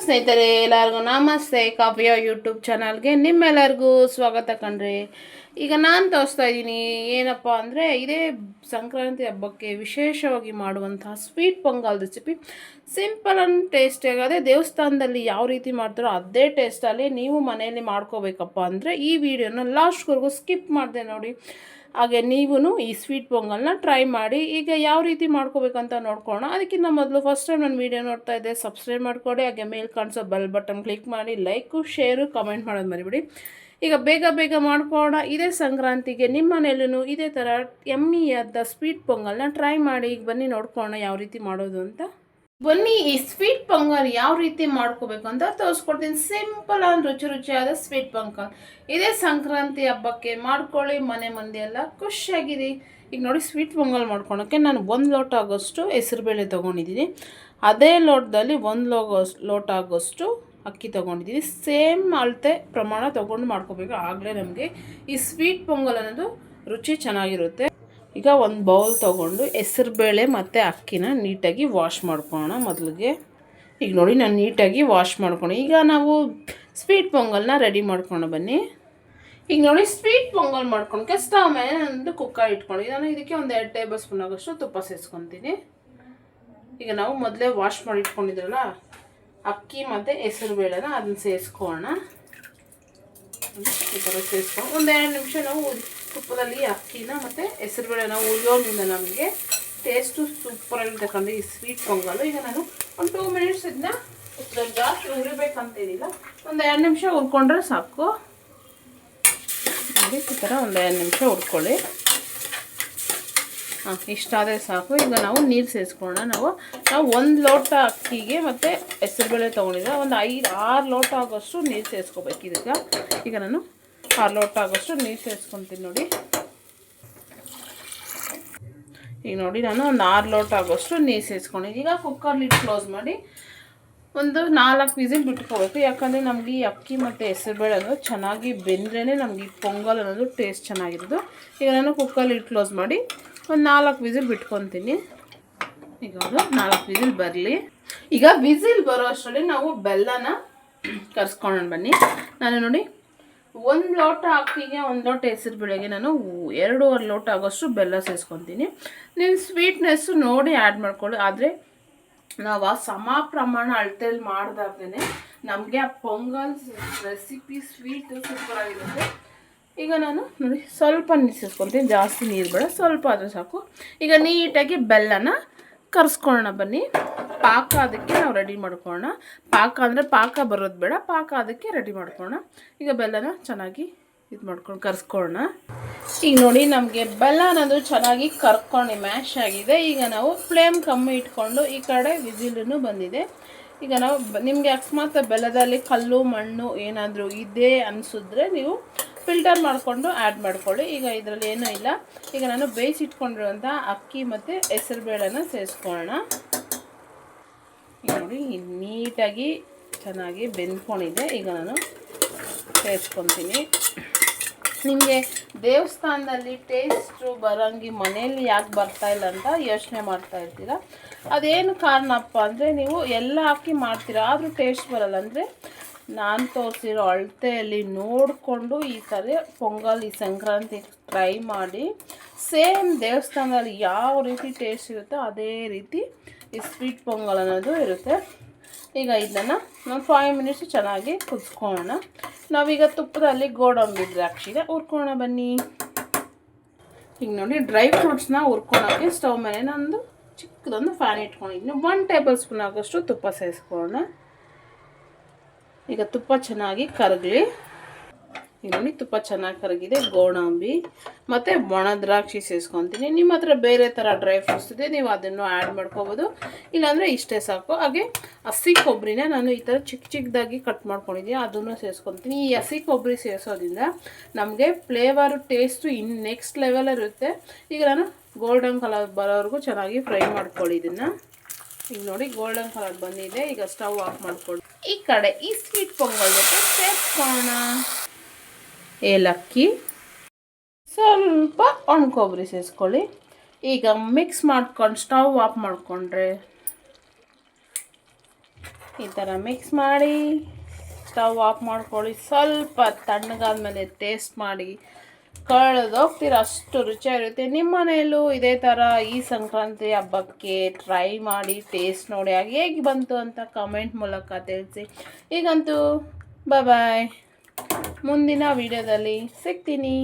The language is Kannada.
ಸ್ನೇಹಿತರೆ, ಎಲ್ಲರಿಗೂ ನಮಸ್ತೆ. ಕಾವ್ಯ ಯೂಟ್ಯೂಬ್ ಚಾನಲ್ಗೆ ನಿಮ್ಮೆಲ್ಲರಿಗೂ ಸ್ವಾಗತ ಕಣ್ರಿ. ಈಗ ನಾನು ತೋರಿಸ್ತಾ ಇದ್ದೀನಿ ಏನಪ್ಪ ಅಂದರೆ, ಇದೇ ಸಂಕ್ರಾಂತಿ ಹಬ್ಬಕ್ಕೆ ವಿಶೇಷವಾಗಿ ಮಾಡುವಂತಹ sweet pongal recipe. Simple and ಟೇಸ್ಟಿಯಾಗಿ, ಅದೇ ದೇವಸ್ಥಾನದಲ್ಲಿ ಯಾವ ರೀತಿ ಮಾಡ್ತಾರೋ ಅದೇ ಟೇಸ್ಟಲ್ಲಿ ನೀವು ಮನೆಯಲ್ಲಿ ಮಾಡ್ಕೋಬೇಕಪ್ಪ ಅಂದರೆ ಈ ವಿಡಿಯೋನ ಲಾಸ್ಟ್ವರೆಗೂ ಸ್ಕಿಪ್ ಮಾಡಿದೆ ನೋಡಿ. ಹಾಗೆ ನೀವು ಈ ಸ್ವೀಟ್ ಪೊಂಗಲ್ನ ಟ್ರೈ ಮಾಡಿ. ಈಗ ಯಾವ ರೀತಿ ಮಾಡ್ಕೋಬೇಕಂತ ನೋಡ್ಕೊಳ್ಳೋಣ. ಅದಕ್ಕಿಂತ ಮೊದಲು ಫಸ್ಟ್ ಟೈಮ್ ನನ್ನ ವೀಡಿಯೋ ನೋಡ್ತಾ ಇದ್ದೆ, ಸಬ್ಸ್ಕ್ರೈಬ್ ಮಾಡ್ಕೊಡಿ. ಹಾಗೆ ಮೇಲೆ ಕಾಣಿಸೋ ಬೆಲ್ ಬಟನ್ ಕ್ಲಿಕ್ ಮಾಡಿ, ಲೈಕು ಶೇರು ಕಮೆಂಟ್ ಮಾಡೋದು ಮರಿಬಿಡಿ. ಈಗ ಬೇಗ ಮಾಡ್ಕೊಳ್ಳೋಣ. ಇದೇ ಸಂಕ್ರಾಂತಿಗೆ ನಿಮ್ಮ ಮನೇಲೂ ಇದೇ ಥರ ಯಮ್ಮಿಯಾದ ಸ್ವೀಟ್ ಪೊಂಗಲ್ನ ಟ್ರೈ ಮಾಡಿ. ಈಗ ಬನ್ನಿ ನೋಡ್ಕೊಳ್ಳೋಣ ಯಾವ ರೀತಿ ಮಾಡೋದು ಅಂತ. ಬನ್ನಿ ಈ ಸ್ವೀಟ್ ಪೊಂಗಲ್ ಯಾವ ರೀತಿ ಮಾಡ್ಕೋಬೇಕು ಅಂತ ತೋರಿಸ್ಕೊಡ್ತೀನಿ. ಸಿಂಪಲ್ ಆ್ಯಂಡ್ ರುಚಿಯಾದ ಸ್ವೀಟ್ ಪೊಂಗಲ್ ಇದೇ ಸಂಕ್ರಾಂತಿ ಹಬ್ಬಕ್ಕೆ ಮಾಡ್ಕೊಳ್ಳಿ. ಮನೆ ಮಂದಿ ಎಲ್ಲ ಖುಷಿಯಾಗಿರಿ. ಈಗ ನೋಡಿ, ಸ್ವೀಟ್ ಪೊಂಗಲ್ ಮಾಡ್ಕೊಳಕ್ಕೆ ನಾನು 1 ಲೋಟ ಆಗೋಷ್ಟು ಹೆಸರುಬೇಳೆ ತೊಗೊಂಡಿದ್ದೀನಿ. ಅದೇ ಲೋಟದಲ್ಲಿ 1 ಲೋಟ ಆಗೋಷ್ಟು ಅಕ್ಕಿ ತೊಗೊಂಡಿದ್ದೀನಿ. ಸೇಮ್ ಅಳತೆ ಪ್ರಮಾಣ ತೊಗೊಂಡು ಮಾಡ್ಕೋಬೇಕು. ಆಗಲೇ ನಮಗೆ ಈ ಸ್ವೀಟ್ ಪೊಂಗಲ್ ಅನ್ನೋದು ರುಚಿ ಚೆನ್ನಾಗಿರುತ್ತೆ. ಈಗ ಒಂದು ಬೌಲ್ ತೊಗೊಂಡು ಹೆಸರುಬೇಳೆ ಮತ್ತು ಅಕ್ಕಿನ ನೀಟಾಗಿ ವಾಶ್ ಮಾಡ್ಕೊಳ್ಳೋಣ ಮೊದಲಿಗೆ. ಈಗ ನೋಡಿ, ನಾನು ನೀಟಾಗಿ ವಾಶ್ ಮಾಡ್ಕೊಂಡು ಈಗ ನಾವು ಸ್ವೀಟ್ ಪೊಂಗಲ್ನ ರೆಡಿ ಮಾಡ್ಕೊಂಡು ಬನ್ನಿ. ಈಗ ನೋಡಿ, ಸ್ವೀಟ್ ಪೊಂಗಲ್ ಮಾಡ್ಕೊಳಕ್ಕೆ ಸ್ಟವ್ ಮೇಲೆ ಒಂದು ಕುಕ್ಕರ್ ಇಟ್ಕೊಂಡು ನಾನು ಇದಕ್ಕೆ ಒಂದು 2 ಟೇಬಲ್ ಸ್ಪೂನ್ ಆಗೋಷ್ಟು ತುಪ್ಪ ಸೇರಿಸ್ಕೊತೀನಿ. ಈಗ ನಾವು ಮೊದಲೇ ವಾಶ್ ಮಾಡಿ ಇಟ್ಕೊಂಡಿದ್ರಲ್ಲ ಅಕ್ಕಿ ಮತ್ತು ಹೆಸರುಬೇಳೆನ ಅದನ್ನ ಸೇರಿಸ್ಕೊಳ್ಳೋಣ. ಈ ಥರ ಸೇರಿಸ್ಕೊಂಡು ಒಂದು 2 ನಿಮಿಷ ನಾವು ತುಪ್ಪದಲ್ಲಿ ಅಕ್ಕಿನ ಮತ್ತು ಹೆಸರುಬೇಳೆನ ಉರಿಯೋದ್ರಿಂದ ನಮಗೆ ಟೇಸ್ಟು ಸೂಪರಾಗಿ ತಗೊಂಡು ಈ ಸ್ವೀಟ್ ಪೊಂಗಲ್. ಈಗ ನಾನು ಒಂದು 2 ಮಿನಿಟ್ಸ್ ಇದನ್ನ ತುಪ್ಪದಲ್ಲಿ ಜಾಸ್ತಿ ಉರಿಬೇಕಂತೇನಿಲ್ಲ, ಒಂದು 2 ನಿಮಿಷ ಹುರ್ಕೊಂಡ್ರೆ ಸಾಕು. ನೋಡಿ, ಈ ಥರ ಒಂದು 2 ನಿಮಿಷ ಹುರ್ಕೊಳ್ಳಿ. ಇಷ್ಟಾದರೆ ಸಾಕು. ಈಗ ನಾವು ನೀರು ಸೇರಿಸ್ಕೊಳ್ಳೋಣ. ನಾವು 1 ಲೋಟ ಅಕ್ಕಿಗೆ ಮತ್ತು ಹೆಸರುಬೇಳೆ ತೊಗೊಂಡಿದ್ದೆ ಒಂದು 5-6 ಲೋಟ ಆಗೋಷ್ಟು ನೀರು ಸೇರಿಸ್ಕೋಬೇಕು ಇದಕ್ಕೆ. ಈಗ ನಾನು 6 ಲೋಟ ಆಗೋಷ್ಟು ನೀರು ಸೇರಿಸ್ಕೊತೀನಿ ನೋಡಿ. ಈಗ ನೋಡಿ, ನಾನು ಒಂದು 6 ಲೋಟ ಆಗೋಷ್ಟು ನೀರು ಸೇರಿಸ್ಕೊಂಡಿದ್ದೀನಿ. ಈಗ ಕುಕ್ಕರ್ ಲಿಡ್ ಕ್ಲೋಸ್ ಮಾಡಿ ಒಂದು 4 ವಿಸಿಲ್ ಬಿಟ್ಕೋಬೇಕು. ಯಾಕಂದರೆ ನಮಗೆ ಈ ಅಕ್ಕಿ ಮತ್ತು ಹೆಸರುಬೇಳೆ ಅನ್ನೋದು ಚೆನ್ನಾಗಿ ಬೆಂದ್ರೇ ನಮಗೆ ಈ ಪೊಂಗಲ್ ಅನ್ನೋದು ಟೇಸ್ಟ್ ಚೆನ್ನಾಗಿರೋದು. ಈಗ ನಾನು ಕುಕ್ಕರ್ ಲಿಡ್ ಕ್ಲೋಸ್ ಮಾಡಿ ಒಂದು 4 ವಿಸಿಲ್ ಬಿಟ್ಕೊತೀನಿ. ಈಗ ಒಂದು 4 ವಿಸಿಲ್ ಬರಲಿ. ಈಗ ವಿಸಿಲ್ ಬರೋ ಅಷ್ಟರಲ್ಲಿ ನಾವು ಬೆಲ್ಲನ ಕರ್ಸ್ಕೊಳ್ಳೋಣ ಬನ್ನಿ. ನಾನು ನೋಡಿ, 1 ಲೋಟ ಅಕ್ಕಿಗೆ 1 ಲೋಟ ಹೆಸರುಬೇಳೆಗೆ ನಾನು 2.5 ಲೋಟ ಆಗೋಷ್ಟು ಬೆಲ್ಲ ಸೇರಿಸ್ಕೊತೀನಿ. ನೀವು ಸ್ವೀಟ್ನೆಸ್ಸು ನೋಡಿ ಆ್ಯಡ್ ಮಾಡ್ಕೊಳ್ಳಿ. ಆದರೆ ನಾವು ಆ ಸಮ ಪ್ರಮಾಣ ಅಳತೆಯಲ್ಲಿ ಮಾಡಿದಾಗೇ ನಮಗೆ ಆ ಪೊಂಗಲ್ ರೆಸಿಪಿ ಸ್ವೀಟು ಸೂಪರಾಗಿರುತ್ತೆ. ಈಗ ನಾನು ನೋಡಿ ಸ್ವಲ್ಪ ನೀರು ಸೇರಿಸ್ಕೊತೀನಿ, ಜಾಸ್ತಿ ನೀರು ಬೇಡ, ಸ್ವಲ್ಪ ಆದರೆ ಸಾಕು. ಈಗ ನೀಟಾಗಿ ಬೆಲ್ಲನ ಕರ್ಸ್ಕೊಳ್ಳೋಣ ಬನ್ನಿ. ಪಾಕ ಅದಕ್ಕೆ ನಾವು ರೆಡಿ ಮಾಡ್ಕೊಳ್ಳೋಣ. ಪಾಕ ಅಂದರೆ ಪಾಕ ಬರೋದು ಬೇಡ, ಪಾಕ ಅದಕ್ಕೆ ರೆಡಿ ಮಾಡ್ಕೊಳ್ಳೋಣ. ಈಗ ಬೆಲ್ಲನ ಚೆನ್ನಾಗಿ ಇದು ಮಾಡ್ಕೊಂಡು ಕರ್ಸ್ಕೊಳ್ಳೋಣ. ಈಗ ನೋಡಿ, ನಮಗೆ ಬೆಲ್ಲ ಅನ್ನೋದು ಚೆನ್ನಾಗಿ ಕರ್ಕೊಂಡು ಮ್ಯಾಶ್ ಆಗಿದೆ. ಈಗ ನಾವು ಫ್ಲೇಮ್ ಕಮ್ಮಿ ಇಟ್ಕೊಂಡು ಈ ಕಡೆ ವಿಸಿಲೂ ಬಂದಿದೆ. ಈಗ ನಾವು ನಿಮಗೆ ಅಕಸ್ಮಾತ್ ಬೆಲ್ಲದಲ್ಲಿ ಕಲ್ಲು ಮಣ್ಣು ಏನಾದರೂ ಇದೆ ಅನಿಸಿದ್ರೆ ನೀವು ಫಿಲ್ಟರ್ ಮಾಡಿಕೊಂಡು ಆ್ಯಡ್ ಮಾಡ್ಕೊಳ್ಳಿ. ಈಗ ಇದರಲ್ಲಿ ಏನೂ ಇಲ್ಲ. ಈಗ ನಾನು ಬೇಯಿಸಿಟ್ಕೊಂಡಿರುವಂಥ ಅಕ್ಕಿ ಮತ್ತು ಹೆಸರುಬೇಳೆನ ಸೇರಿಸ್ಕೊಳ್ಳೋಣ. ಈಗ ನೋಡಿ, ನೀಟಾಗಿ ಚೆನ್ನಾಗಿ ಬೆಂದ್ಕೊಂಡಿದೆ. ಈಗ ನಾನು ಸೇರಿಸ್ಕೊತೀನಿ. ನಿಮಗೆ ದೇವಸ್ಥಾನದಲ್ಲಿ ಟೇಸ್ಟು ಬರೋಂಗೆ ಮನೆಯಲ್ಲಿ ಯಾಕೆ ಬರ್ತಾಯಿಲ್ಲ ಅಂತ ಯೋಚನೆ ಮಾಡ್ತಾ ಇರ್ತೀರ. ಅದೇನು ಕಾರಣಪ್ಪ ಅಂದರೆ ನೀವು ಎಲ್ಲ ಹಾಕಿ ಮಾಡ್ತೀರಾ, ಆದರೂ ಟೇಸ್ಟ್ ಬರಲ್ಲ. ಅಂದರೆ ನಾನು ತೋರಿಸಿರೋ ಅಳತೆಯಲ್ಲಿ ನೋಡಿಕೊಂಡು ಈ ಥರ ಪೊಂಗಲ್ ಈ ಸಂಕ್ರಾಂತಿ ಟ್ರೈ ಮಾಡಿ. ಸೇಮ್ ದೇವಸ್ಥಾನದಲ್ಲಿ ಯಾವ ರೀತಿ ಟೇಸ್ಟ್ ಇರುತ್ತೋ ಅದೇ ರೀತಿ ಈ ಸ್ವೀಟ್ ಪೊಂಗಲ್ ಅನ್ನೋದು ಇರುತ್ತೆ. ಈಗ ಇದನ್ನು ನಾವು 5 ಮಿನಿಟ್ಸ್ ಚೆನ್ನಾಗಿ ಕುದಿಸ್ಕೊಳ್ಳೋಣ. ನಾವೀಗ ತುಪ್ಪದಲ್ಲಿ ಗೋಡಂಬಿ ದ್ರಾಕ್ಷಿನ ಹುರ್ಕೊಳ್ಳೋಣ ಬನ್ನಿ. ಈಗ ನೋಡಿ, ಡ್ರೈ ಫ್ರೂಟ್ಸ್ನ ಹುರ್ಕೊಳ್ಳೋಕ್ಕೆ ಸ್ಟವ್ ಮೇಲೆ ನಾನೊಂದು ಚಿಕ್ಕದೊಂದು ಫ್ಯಾನ್ ಇಟ್ಕೊಂಡಿದ್ದೀನಿ. 1 ಟೇಬಲ್ ಸ್ಪೂನ್ ಆಗೋಷ್ಟು ತುಪ್ಪ ಸೇರಿಸ್ಕೊಳ್ಳೋಣ. ಈಗ ತುಪ್ಪ ಚೆನ್ನಾಗಿ ಕರಗಲಿ. ಈಗ ನೋಡಿ, ತುಪ್ಪ ಚೆನ್ನಾಗಿ ಕರಗಿದೆ. ಗೋಡಂಬಿ ಮತ್ತು ಒಣ ದ್ರಾಕ್ಷಿ ಸೇರಿಸ್ಕೊತೀನಿ. ನಿಮ್ಮ ಹತ್ರ ಬೇರೆ ಥರ ಡ್ರೈ ಫ್ರೂಟ್ಸ್ ಇದೆ, ನೀವು ಅದನ್ನು ಆ್ಯಡ್ ಮಾಡ್ಕೋಬೋದು, ಇಲ್ಲಾಂದರೆ ಇಷ್ಟೇ ಸಾಕು. ಹಾಗೆ ಹಸಿ ಕೊಬ್ಬರಿನ ನಾನು ಈ ಥರ ಚಿಕ್ಕದಾಗಿ ಕಟ್ ಮಾಡ್ಕೊಂಡಿದ್ದೀನಿ, ಅದನ್ನು ಸೇರಿಸ್ಕೊತೀನಿ. ಈ ಹಸಿ ಕೊಬ್ಬರಿ ಸೇರಿಸೋದ್ರಿಂದ ನಮಗೆ ಫ್ಲೇವರು ಟೇಸ್ಟು ನೆಕ್ಸ್ಟ್ ಲೆವೆಲ್ ಇರುತ್ತೆ. ಈಗ ನಾನು ಗೋಲ್ಡನ್ ಕಲರ್ ಬರೋವರೆಗೂ ಚೆನ್ನಾಗಿ ಫ್ರೈ ಮಾಡ್ಕೊಳ್ಳಿ ಇದನ್ನು. ಈಗ ನೋಡಿ, ಗೋಲ್ಡನ್ ಕಲರ್ ಬಂದಿದೆ. ಈಗ ಸ್ಟವ್ ಆಫ್ ಮಾಡ್ಕೊಳ್ಳಿ. ಈ ಕಡೆ ಈ ಸ್ವೀಟ್ ಪೊಂಗಲ್ ಜೊತೆ ಸೇರಿಸ್ಕೊಳ್ಳೋಣ ಏಲಕ್ಕಿ, ಸ್ವಲ್ಪ ಒಣ ಕೊಬ್ಬರಿ ಸೇರಿಸ್ಕೊಳ್ಳಿ. ಈಗ ಮಿಕ್ಸ್ ಮಾಡ್ಕೊಂಡು ಸ್ಟವ್ ಆಫ್ ಮಾಡಿಕೊಂಡ್ರೆ ಈ ಥರ ಮಿಕ್ಸ್ ಮಾಡಿ ಸ್ಟವ್ ಆಫ್ ಮಾಡ್ಕೊಳ್ಳಿ. ಸ್ವಲ್ಪ ತಣ್ಣಗಾದ್ಮೇಲೆ ಟೇಸ್ಟ್ ಮಾಡಿ ಕಳೆದೋಗ್ತೀರ, ಅಷ್ಟು ರುಚಿಯಾಗಿರುತ್ತೆ. ನಿಮ್ಮ ಮನೆಯಲ್ಲೂ ಇದೇ ಥರ ಈ ಸಂಕ್ರಾಂತಿ ಹಬ್ಬಕ್ಕೆ ಟ್ರೈ ಮಾಡಿ ಟೇಸ್ಟ್ ನೋಡಿ ಹೇಗೆ ಬಂತು ಅಂತ ಕಮೆಂಟ್ ಮೂಲಕ ತಿಳಿಸಿ. ಈಗಂತೂ ಬಾಯ್, ಮುಂದಿನ ವಿಡಿಯೋದಲ್ಲಿ ಸಿಗ್ತೀನಿ.